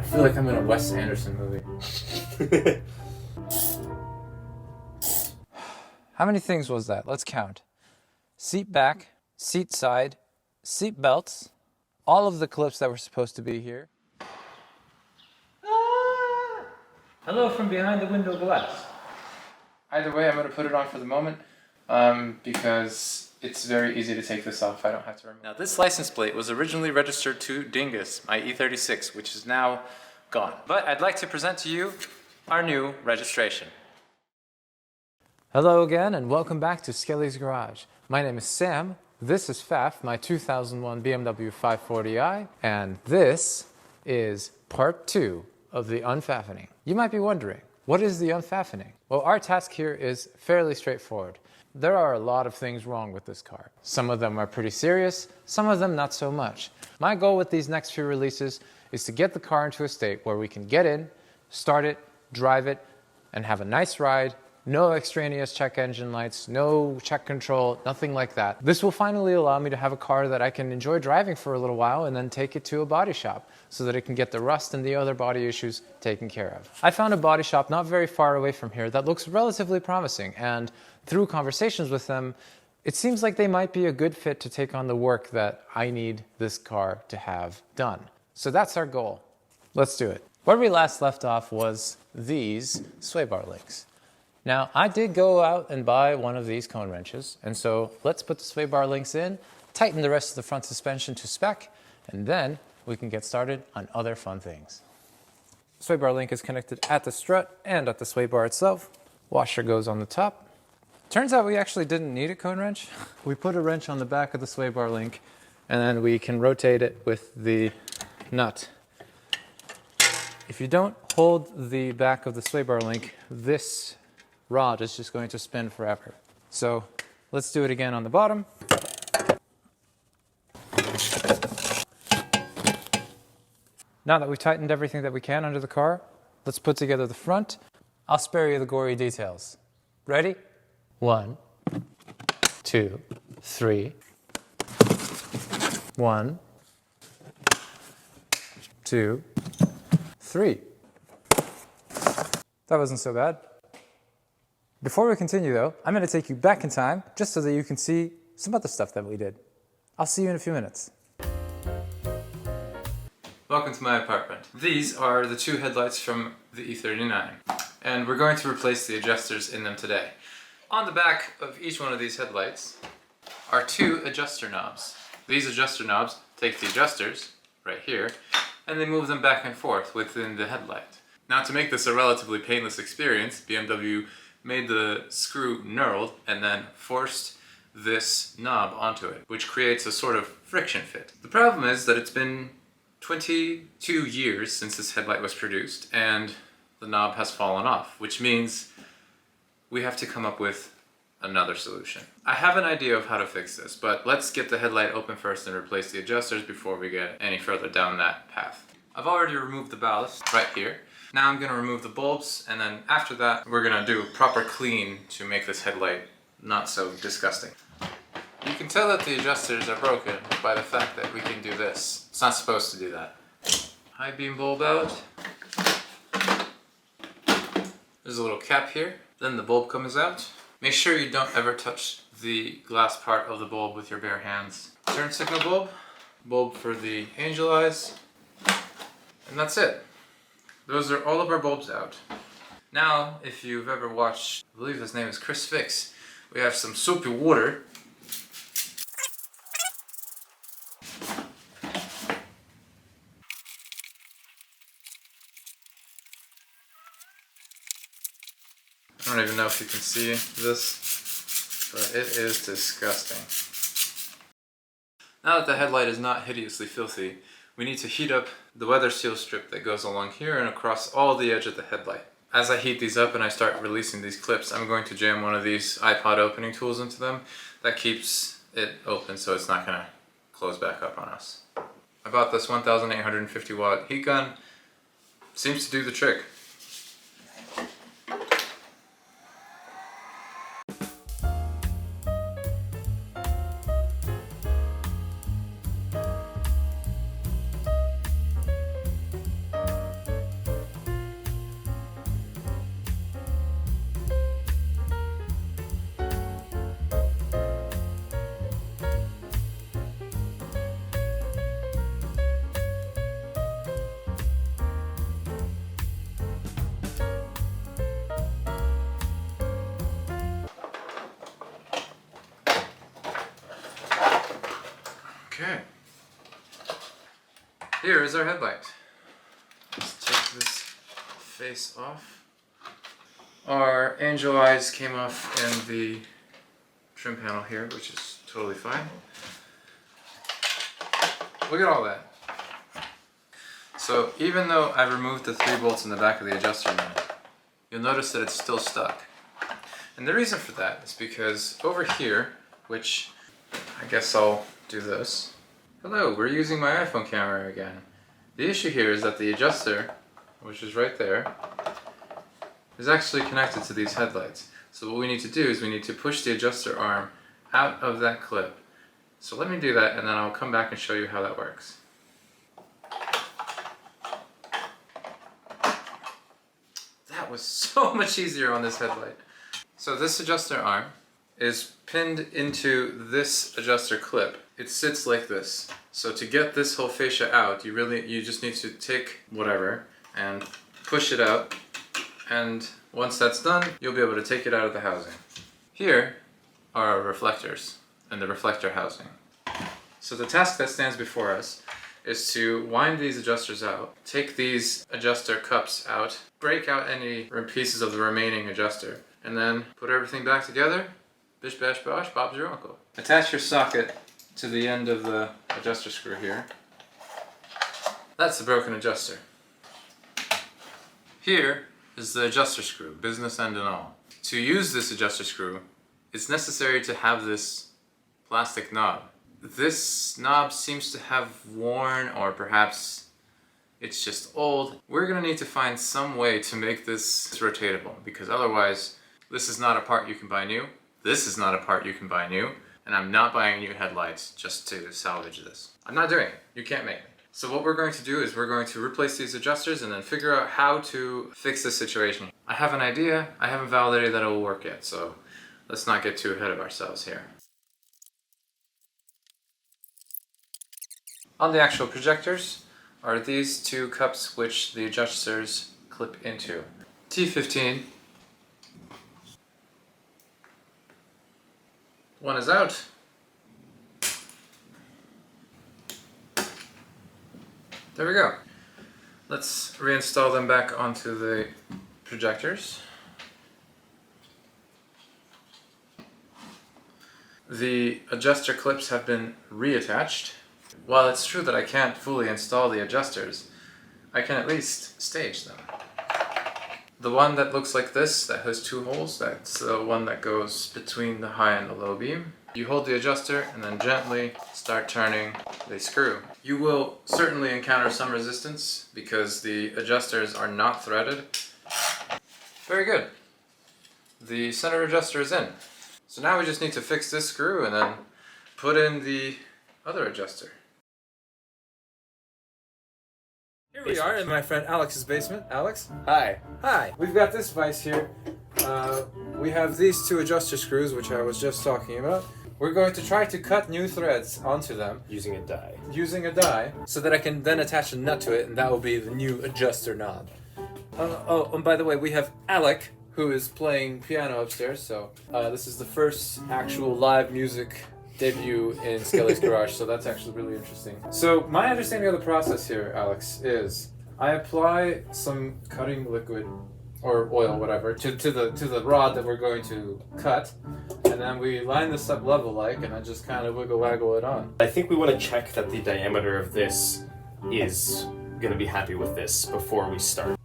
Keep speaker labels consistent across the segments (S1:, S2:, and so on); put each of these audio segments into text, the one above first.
S1: feel like I'm in a Wes Anderson movie. How many things was that? Let's count. Seat back, seat side, seat belts, all of the clips that were supposed to be here. Ah! Hello from behind the window glass. Either way, I'm going to put it on for the moment because it's very easy to take this off. I don't have to remember. Now, this license plate was originally registered to Dingus, my E36, which is now gone. But I'd like to present to you our new registration. Hello again, and welcome back to Skelly's Garage. My name is Sam. This is Faff, my 2001 BMW 540i, and this is part 2 of the Unfaffening. You might be wondering, what is the Unfaffening? Well, our task here is fairly straightforward. There are a lot of things wrong with this car. Some of them are pretty serious, some of them not so much. My goal with these next few releases is to get the car into a state where we can get in, start it, drive it, and have a nice ride. No extraneous check engine lights, no check control, nothing like that. This will finally allow me to have a car that I can enjoy driving for a little while and then take it to a body shop so that it can get the rust and the other body issues taken care of. I found a body shop not very far away from here that looks relatively promising, and through conversations with them, it seems like they might be a good fit to take on the work that I need this car to have done. So that's our goal. Let's do it. Where we last left off was these sway bar links. Now, I did go out and buy one of these cone wrenches, and so let's put the sway bar links in, tighten the rest of the front suspension to spec, and then we can get started on other fun things. The sway bar link is connected at the strut and at the sway bar itself. Washer goes on the top. Turns out we actually didn't need a cone wrench. We put a wrench on the back of the sway bar link, and then we can rotate it with the nut. If you don't hold the back of the sway bar link, this rod is just going to spin forever. So let's do it again on the bottom. Now that we've tightened everything that we can under the car, let's put together the front. I'll spare you the gory details. Ready? 1, 2, 3. 1, 2, 3. That wasn't so bad. Before we continue though, I'm going to take you back in time just so that you can see some other stuff that we did. I'll see you in a few minutes. Welcome to my apartment. These are the two headlights from the E39, and we're going to replace the adjusters in them today. On the back of each one of these headlights are two adjuster knobs. These adjuster knobs take the adjusters, right here, and they move them back and forth within the headlight. Now, to make this a relatively painless experience, BMW made the screw knurled and then forced this knob onto it, which creates a sort of friction fit. The problem is that it's been 22 years since this headlight was produced and the knob has fallen off, which means we have to come up with another solution. I have an idea of how to fix this, but let's get the headlight open first and replace the adjusters before we get any further down that path. I've already removed the ballast right here. Now I'm going to remove the bulbs, and then after that we're going to do a proper clean to make this headlight not so disgusting. You can tell that the adjusters are broken by the fact that we can do this. It's not supposed to do that. High beam bulb out. There's a little cap here. Then the bulb comes out. Make sure you don't ever touch the glass part of the bulb with your bare hands. Turn signal bulb. Bulb for the angel eyes. And that's it. Those are all of our bulbs out. Now, if you've ever watched, I believe his name is Chris Fix, we have some soapy water. I don't even know if you can see this, but it is disgusting. Now that the headlight is not hideously filthy, we need to heat up the weather seal strip that goes along here and across all the edge of the headlight. As I heat these up and I start releasing these clips, I'm going to jam one of these iPod opening tools into them. That keeps it open so it's not going to close back up on us. I bought this 1850 watt heat gun. Seems to do the trick. Here is our headlight. Let's take this face off. Our angel eyes came off in the trim panel here, which is totally fine. Look at all that. So even though I've removed the 3 bolts in the back of the adjuster knob, you'll notice that it's still stuck. And the reason for that is because over here, which I guess I'll do this. Hello, we're using my iPhone camera again. The issue here is that the adjuster, which is right there, is actually connected to these headlights. So what we need to do is we need to push the adjuster arm out of that clip. So let me do that and then I'll come back and show you how that works. That was so much easier on this headlight. So this adjuster arm is pinned into this adjuster clip. It sits like this. So to get this whole fascia out, you just need to take whatever and push it out, and once that's done, you'll be able to take it out of the housing. Here are our reflectors and the reflector housing. So the task that stands before us is to wind these adjusters out, take these adjuster cups out, break out any pieces of the remaining adjuster, and then put everything back together. Bish bash bosh, Bob's your uncle. Attach your socket to the end of the adjuster screw here. That's the broken adjuster. Here is the adjuster screw, business end and all. To use this adjuster screw, it's necessary to have this plastic knob. This knob seems to have worn, or perhaps it's just old. We're gonna need to find some way to make this rotatable, because otherwise this is not a part you can buy new. This is not a part you can buy new. And I'm not buying new headlights just to salvage this. I'm not doing it. You can't make me. So what we're going to do is we're going to replace these adjusters and then figure out how to fix this situation. I have an idea. I haven't validated that it will work yet, so let's not get too ahead of ourselves here. On the actual projectors are these 2 cups which the adjusters clip into. T15. One is out. There we go. Let's reinstall them back onto the projectors. The adjuster clips have been reattached. While it's true that I can't fully install the adjusters, I can at least stage them. The one that looks like this, that has 2 holes, that's the one that goes between the high and the low beam. You hold the adjuster and then gently start turning the screw. You will certainly encounter some resistance because the adjusters are not threaded. Very good. The center adjuster is in. So now we just need to fix this screw and then put in the other adjuster. Here we are in my friend Alex's basement. Alex?
S2: Hi.
S1: Hi. We've got this vise here. We have these 2 adjuster screws, which I was just talking about. We're going to try to cut new threads onto them.
S2: Using a die.
S1: Using a die, so that I can then attach a nut to it, and that will be the new adjuster knob. And by the way, we have Alec, who is playing piano upstairs, so this is the first actual live music debut in Skelly's garage, so that's actually really interesting. So my understanding of the process here, Alex, is I apply some cutting liquid or oil, whatever, to the rod that we're going to cut, and then we line this up level-like, and then just kind of wiggle-waggle it on.
S2: I think we want to check that the diameter of this is going to be happy with this before we start.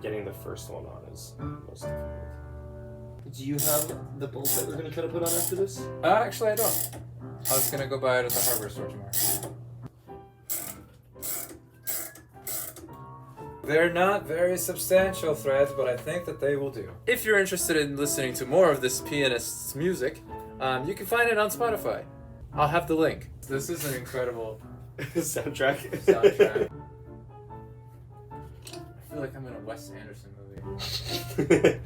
S2: Getting the first one on is most difficult. Do you have the bolts that we're going to try to put on after this?
S1: Actually, I don't. I was going to go buy it at the hardware store tomorrow. They're not very substantial threads, but I think that they will do. If you're interested in listening to more of this pianist's music, you can find it on Spotify. I'll have the link. This is an incredible
S2: soundtrack.
S1: I feel like I'm in a Wes Anderson movie.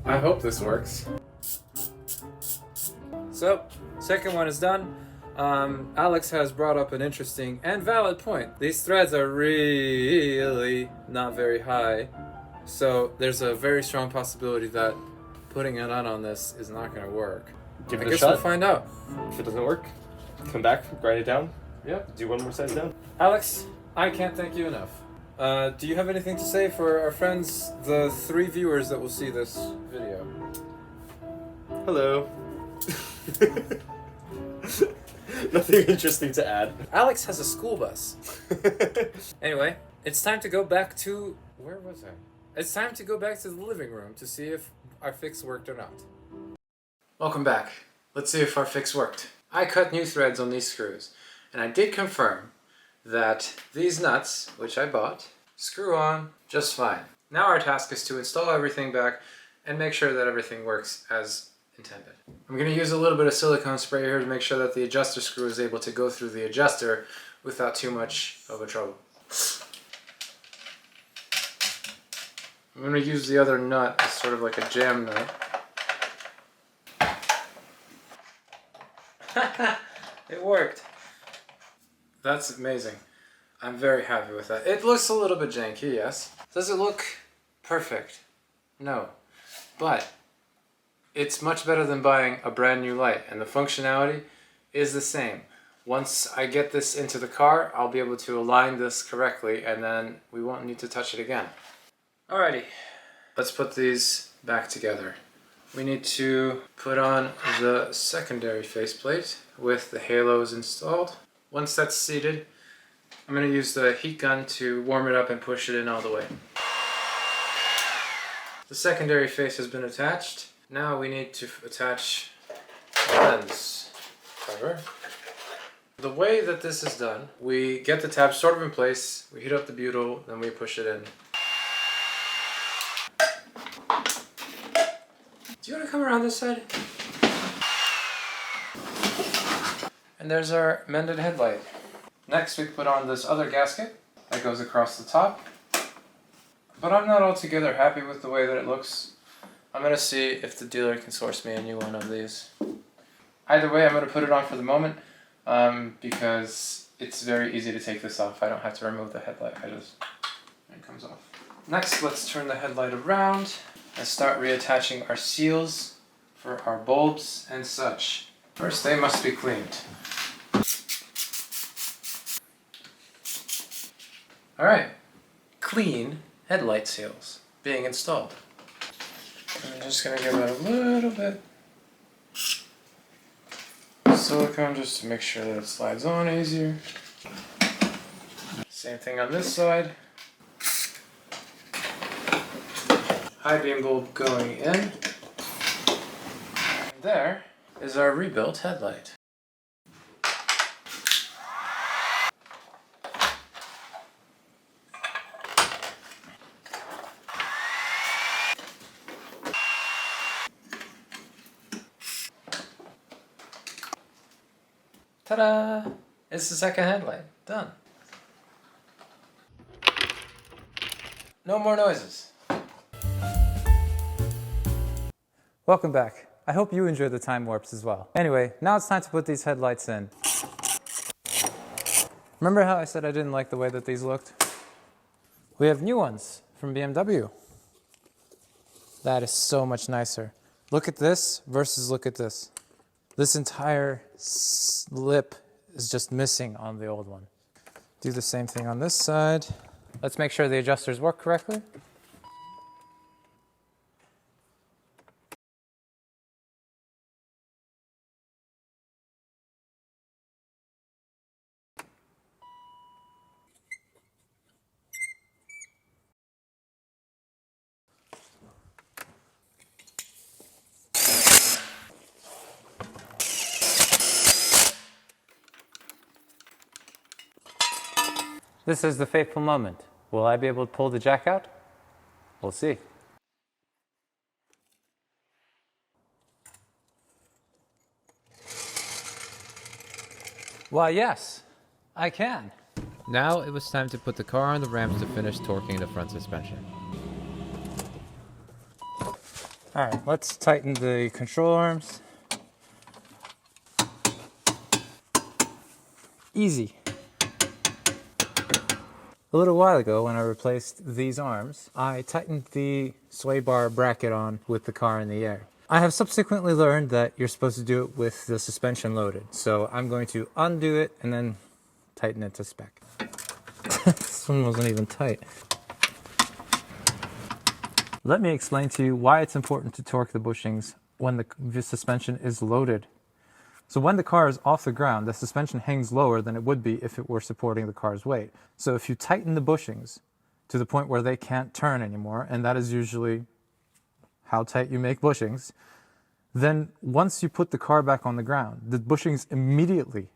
S1: I hope this works. So, second one is done. Alex has brought up an interesting and valid point. These threads are really not very high, so there's a very strong possibility that putting it on this is not going to work.
S2: Give it
S1: I
S2: a
S1: guess
S2: shot.
S1: we'll find out.
S2: If it doesn't work, come back, grind it down.
S1: Yep.
S2: Do one more size down.
S1: Alex, I can't thank you enough. Do you have anything to say for our friends, the 3 viewers that will see this video?
S2: Hello. Nothing interesting to add.
S1: Alex has a school bus. Anyway, it's time to go back to... Where was I? It's time to go back to the living room to see if our fix worked or not. Welcome back. Let's see if our fix worked. I cut new threads on these screws, and I did confirm that these nuts, which I bought, screw on just fine. Now our task is to install everything back and make sure that everything works as intended. I'm going to use a little bit of silicone spray here to make sure that the adjuster screw is able to go through the adjuster without too much of a trouble. I'm going to use the other nut as sort of like a jam nut. It worked. That's amazing. I'm very happy with that. It looks a little bit janky, yes. Does it look perfect? No. But it's much better than buying a brand new light, and the functionality is the same. Once I get this into the car, I'll be able to align this correctly, and then we won't need to touch it again. Alrighty, let's put these back together. We need to put on the secondary faceplate with the halos installed. Once that's seated, I'm going to use the heat gun to warm it up and push it in all the way. The secondary face has been attached. Now we need to attach the lens cover. The way that this is done, we get the tab sort of in place, we heat up the butyl, then we push it in. Do you want to come around this side? And there's our mended headlight. Next we put on this other gasket that goes across the top. But I'm not altogether happy with the way that it looks. I'm going to see if the dealer can source me a new one of these. Either way, I'm going to put it on for the moment because it's very easy to take this off. I don't have to remove the headlight. It comes off. Next, let's turn the headlight around and start reattaching our seals for our bulbs and such. First, they must be cleaned. Alright, clean headlight seals being installed. I'm just going to give it a little bit of silicone just to make sure that it slides on easier. Same thing on this side. High beam bulb going in. And there is our rebuilt headlight. Ta-da! It's the second headlight. Done. No more noises. Welcome back. I hope you enjoyed the time warps as well. Anyway, now it's time to put these headlights in. Remember how I said I didn't like the way that these looked? We have new ones from BMW. That is so much nicer. Look at this versus look at this. This entire lip is just missing on the old one. Do the same thing on this side. Let's make sure the adjusters work correctly. This is the fateful moment. Will I be able to pull the jack out? We'll see. Why, yes, I can. Now it was time to put the car on the ramps to finish torquing the front suspension. Alright, let's tighten the control arms. Easy. A little while ago, when I replaced these arms, I tightened the sway bar bracket on with the car in the air. I have subsequently learned that you're supposed to do it with the suspension loaded, so I'm going to undo it and then tighten it to spec. This one wasn't even tight. Let me explain to you why it's important to torque the bushings when the suspension is loaded. So when the car is off the ground, the suspension hangs lower than it would be if it were supporting the car's weight. So if you tighten the bushings to the point where they can't turn anymore, and that is usually how tight you make bushings, then once you put the car back on the ground, the bushings immediately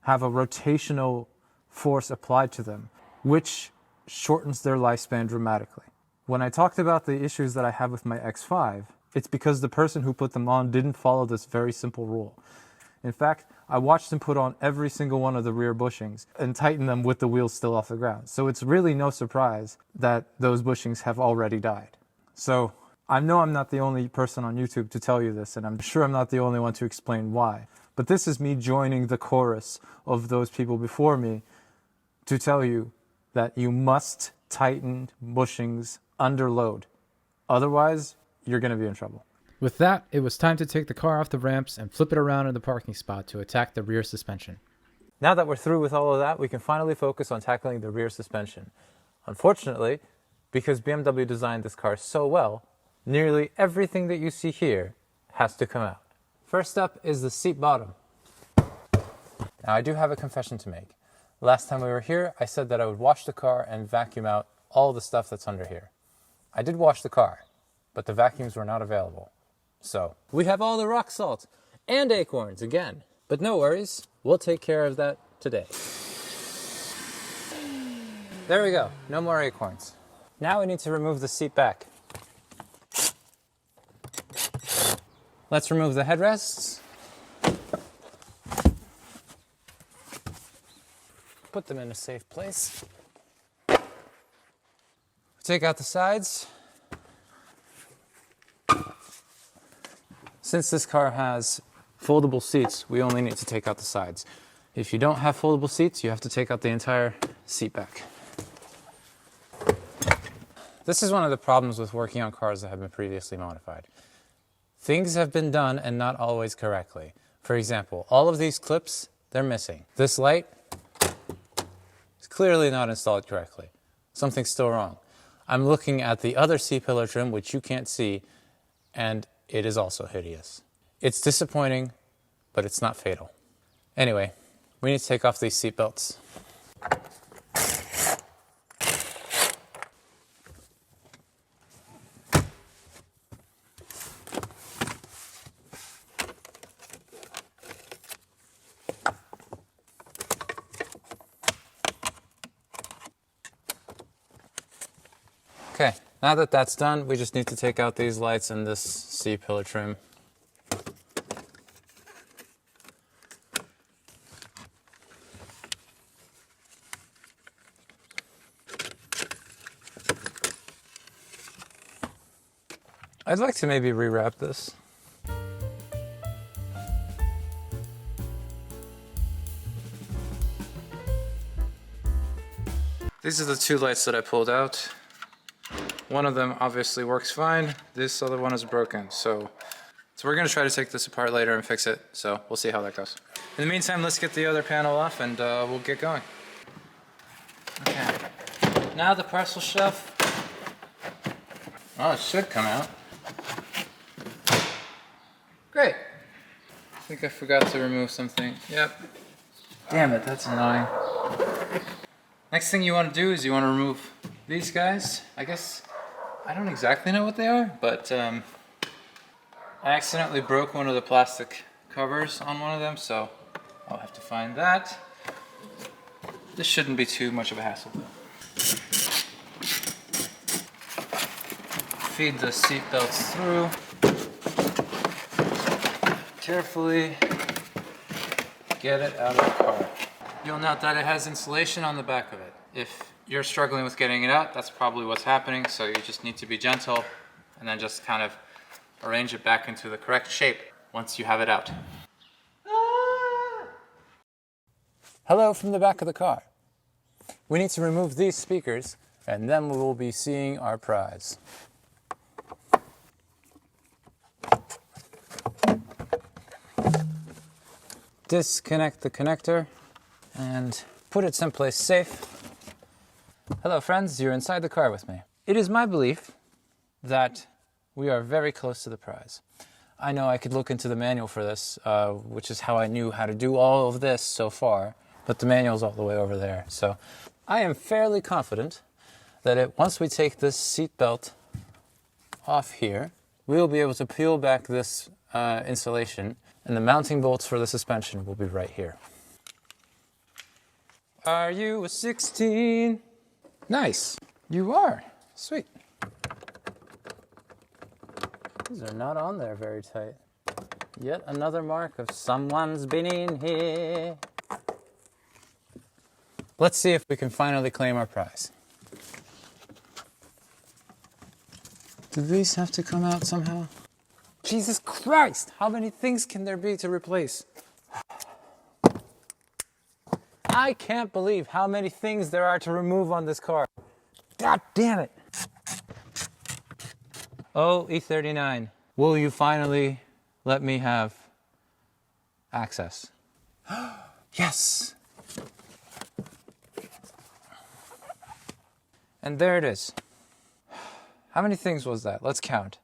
S1: have a rotational force applied to them, which shortens their lifespan dramatically. When I talked about the issues that I have with my X5, it's because the person who put them on didn't follow this very simple rule. In fact, I watched him put on every single one of the rear bushings and tighten them with the wheels still off the ground. So it's really no surprise that those bushings have already died. So I know I'm not the only person on YouTube to tell you this, and I'm sure I'm not the only one to explain why. But this is me joining the chorus of those people before me to tell you that you must tighten bushings under load. Otherwise, you're going to be in trouble. With that, it was time to take the car off the ramps and flip it around in the parking spot to attack the rear suspension. Now that we're through with all of that, we can finally focus on tackling the rear suspension. Unfortunately, because BMW designed this car so well, nearly everything that you see here has to come out. First up is the seat bottom. Now I do have a confession to make. Last time we were here, I said that I would wash the car and vacuum out all the stuff that's under here. I did wash the car, but the vacuums were not available. So we have all the rock salt and acorns again, but no worries, we'll take care of that today. There we go, no more acorns. Now we need to remove the seat back. Let's remove the headrests. Put them in a safe place. Take out the sides. Since this car has foldable seats, we only need to take out the sides. If you don't have foldable seats, you have to take out the entire seat back. This is one of the problems with working on cars that have been previously modified. Things have been done and not always correctly. For example, all of these clips, they're missing. This light is clearly not installed correctly. Something's still wrong. I'm looking at the other C-pillar trim, which you can't see, and it is also hideous. It's disappointing, but it's not fatal. Anyway, we need to take off these seat belts. Okay, now that that's done, we just need to take out these lights and this C-pillar trim. I'd like to maybe rewrap this. These are the two lights that I pulled out. One of them obviously works fine. This other one is broken. So we're gonna try to take this apart later and fix it. So we'll see how that goes. In the meantime, let's get the other panel off and we'll get going. Okay, now the parcel shelf. Oh, it should come out. Great. I think I forgot to remove something. Yep. Damn it, that's annoying. Next thing you want to do is you want to remove these guys. I guess, I don't exactly know what they are, but I accidentally broke one of the plastic covers on one of them, so I'll have to find that. This shouldn't be too much of a hassle though. Feed the seat belts through. Carefully get it out of the car. You'll note that it has insulation on the back of it. If you're struggling with getting it out, that's probably what's happening, so you just need to be gentle and then just kind of arrange it back into the correct shape once you have it out. Hello from the back of the car. we need to remove these speakers, and then we will be seeing our prize. Disconnect the connector and put it someplace safe. Hello friends, you're inside the car with me. It is my belief that we are very close to the prize. I know I could look into the manual for this, which is how I knew how to do all of this so far, but the manual's all the way over there. So I am fairly confident that once we take this seat belt off here, we'll be able to peel back this insulation, and the mounting bolts for the suspension will be right here. Are you a 16? Nice. You are. Sweet. These are not on there very tight. Yet another mark of someone's been in here. Let's see if we can finally claim our prize. Do these have to come out somehow? Jesus Christ! How many things can there be to replace? I can't believe how many things there are to remove on this car. God damn it! Oh, E39, will you finally let me have access? Yes! And there it is. How many things was that? Let's count.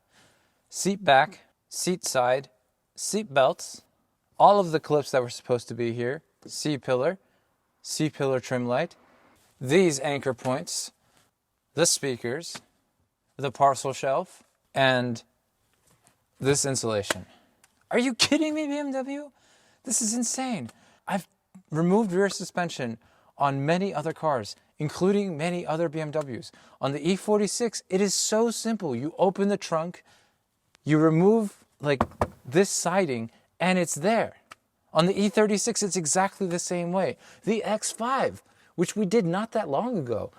S1: Seat back, seat side, seat belts, all of the clips that were supposed to be here, C-pillar trim light, these anchor points, the speakers, the parcel shelf, and this insulation. Are you kidding me, BMW? This is insane. I've removed rear suspension on many other cars, including many other BMWs. On the E46, it is so simple. You open the trunk, you remove like this siding, and it's there. On the E36, it's exactly the same way. The X5, which we did not that long ago,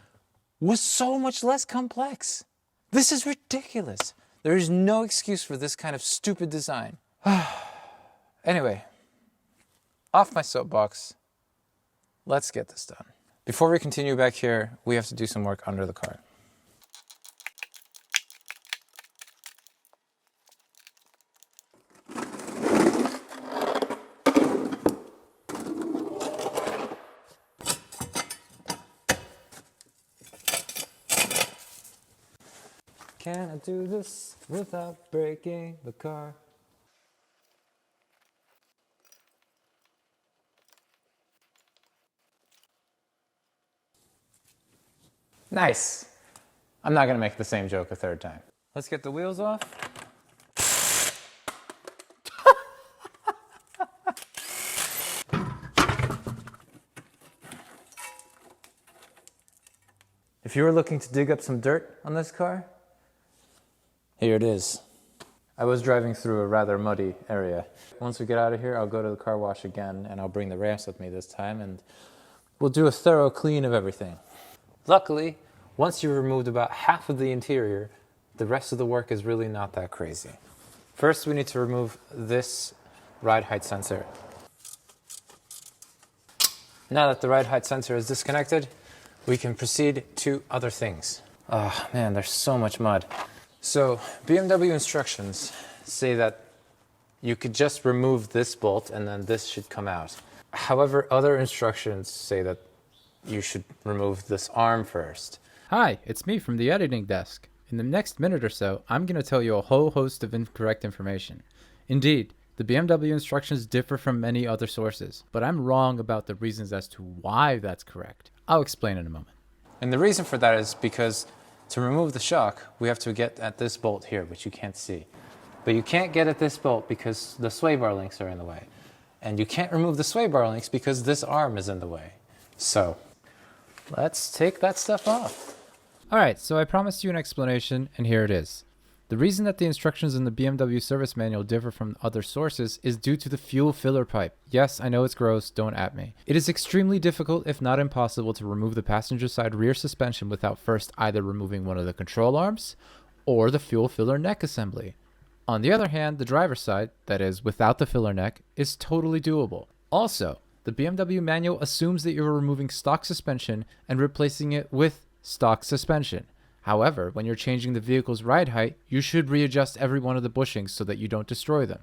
S1: was so much less complex. This is ridiculous. There is no excuse for this kind of stupid design. Anyway, off my soapbox. Let's get this done. Before we continue back here, we have to do some work under the car. Can I do this without breaking the car? Nice. I'm not going to make the same joke a third time. Let's get the wheels off. If you were looking to dig up some dirt on this car, here it is. I was driving through a rather muddy area. Once we get out of here, I'll go to the car wash again, and I'll bring the ramps with me this time, and we'll do a thorough clean of everything. Luckily, once you've removed about half of the interior, the rest of the work is really not that crazy. First, we need to remove this ride height sensor. Now that the ride height sensor is disconnected, we can proceed to other things. Oh man, there's so much mud. So, BMW instructions say that you could just remove this bolt and then this should come out. However, other instructions say that you should remove this arm first.
S3: Hi, it's me from the editing desk. In the next minute or so, I'm going to tell you a whole host of incorrect information. Indeed, the BMW instructions differ from many other sources, but I'm wrong about the reasons as to why that's correct. I'll explain in a moment.
S1: And the reason for that is because to remove the shock, we have to get at this bolt here, which you can't see. But you can't get at this bolt because the sway bar links are in the way. And you can't remove the sway bar links because this arm is in the way. So, let's take that stuff off.
S3: Alright, so I promised you an explanation, and here it is. The reason that the instructions in the BMW service manual differ from other sources is due to the fuel filler pipe. Yes, I know it's gross, don't at me. It is extremely difficult, if not impossible, to remove the passenger side rear suspension without first either removing one of the control arms or the fuel filler neck assembly. On the other hand, the driver's side, that is, without the filler neck, is totally doable. Also, The BMW manual assumes that you're removing stock suspension and replacing it with stock suspension. However, when you're changing the vehicle's ride height, you should readjust every one of the bushings so that you don't destroy them.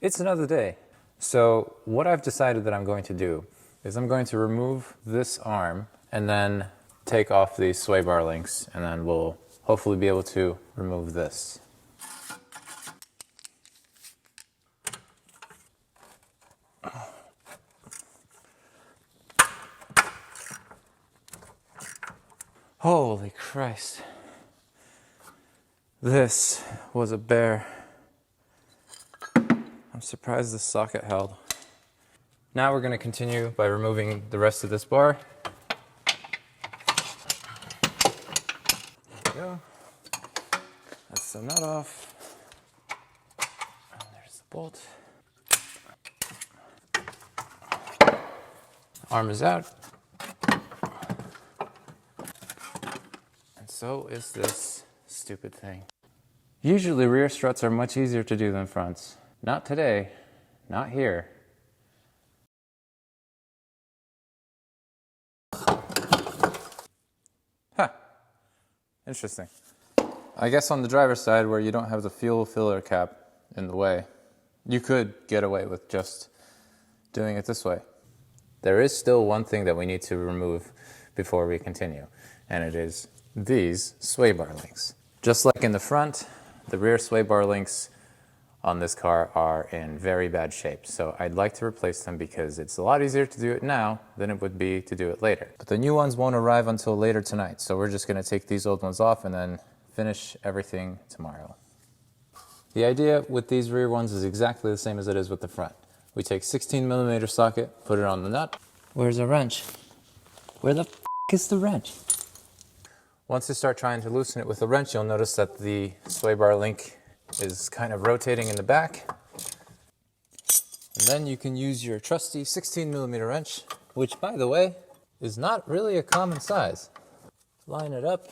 S1: It's another day. So what I've decided that I'm going to do is I'm going to remove this arm and then take off these sway bar links, and then we'll hopefully be able to remove this. Holy Christ. This was a bear. I'm surprised the socket held. Now we're going to continue by removing the rest of this bar. There we go. That's the nut off. And there's the bolt. Arm is out. And so is this stupid thing. Usually rear struts are much easier to do than fronts. Not today, not here. Huh, interesting. I guess on the driver's side where you don't have the fuel filler cap in the way, you could get away with just doing it this way. There is still one thing that we need to remove before we continue, and it is these sway bar links. Just like in the front, the rear sway bar links on this car are in very bad shape. So I'd like to replace them because it's a lot easier to do it now than it would be to do it later. But the new ones won't arrive until later tonight. So we're just gonna take these old ones off and then finish everything tomorrow. The idea with these rear ones is exactly the same as it is with the front. We take 16mm socket, put it on the nut. Where's the wrench? Where the f is the wrench? Once you start trying to loosen it with the wrench, you'll notice that the sway bar link is kind of rotating in the back. And then you can use your trusty 16mm wrench, which by the way, is not really a common size. Line it up,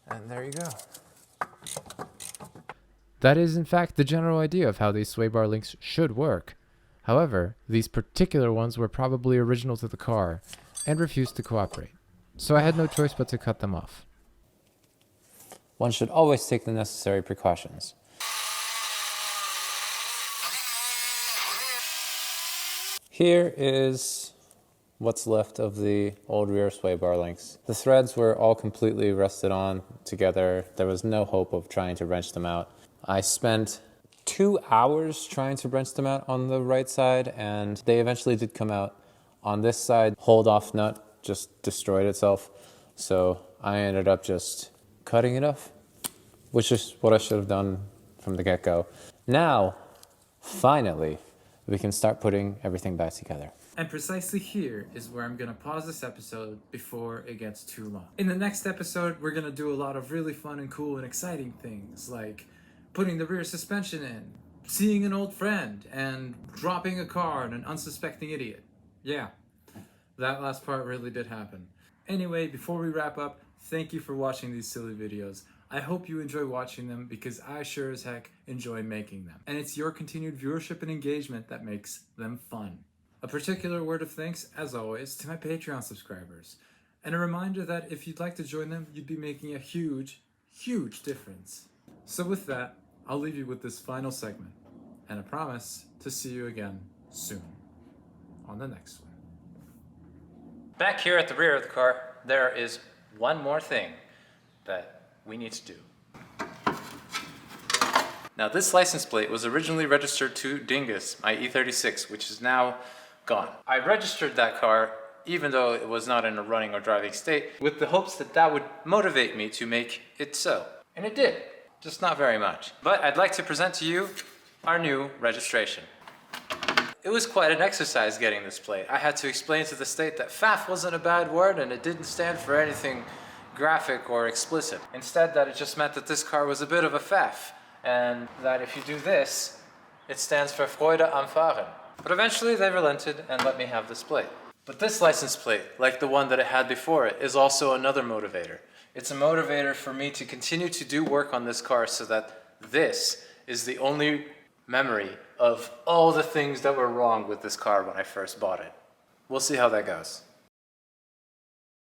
S1: and there you go.
S3: That is in fact the general idea of how these sway bar links should work. However, these particular ones were probably original to the car and refused to cooperate. So I had no choice but to cut them off.
S1: One should always take the necessary precautions. Here is what's left of the old rear sway bar links. The threads were all completely rusted on together. There was no hope of trying to wrench them out. I spent 2 hours trying to wrench them out on the right side, and they eventually did come out. On this side, hold off nut just destroyed itself. So I ended up just cutting it off, which is what I should have done from the get-go. Now, finally, we can start putting everything back together.
S3: And precisely here is where I'm going to pause this episode before it gets too long. In the next episode, we're going to do a lot of really fun and cool and exciting things, like putting the rear suspension in, seeing an old friend, and dropping a car on an unsuspecting idiot. Yeah, that last part really did happen. Anyway, before we wrap up, thank you for watching these silly videos. I hope you enjoy watching them because I sure as heck enjoy making them. And it's your continued viewership and engagement that makes them fun. A particular word of thanks, as always, to my Patreon subscribers. And a reminder that if you'd like to join them, you'd be making a huge, huge difference. So with that, I'll leave you with this final segment. And a promise to see you again soon on the next one. Back here at the rear of the car, there is one more thing that we need to do. Now this license plate was originally registered to Dingus, my E36, which is now gone. I registered that car even though it was not in a running or driving state, with the hopes that that would motivate me to make it so. And it did, just not very much. But I'd like to present to you our new registration. It was quite an exercise getting this plate. I had to explain to the state that Faff wasn't a bad word and it didn't stand for anything graphic or explicit. Instead, that it just meant that this car was a bit of a Faff, and that if you do this, it stands for Freude am Fahren. But eventually they relented and let me have this plate.
S1: But this license plate, like the one that it had before it, is also another motivator. It's a motivator for me to continue to do work on this car so that this is the only memory of all the things that were wrong with this car when I first bought it. We'll see how that goes.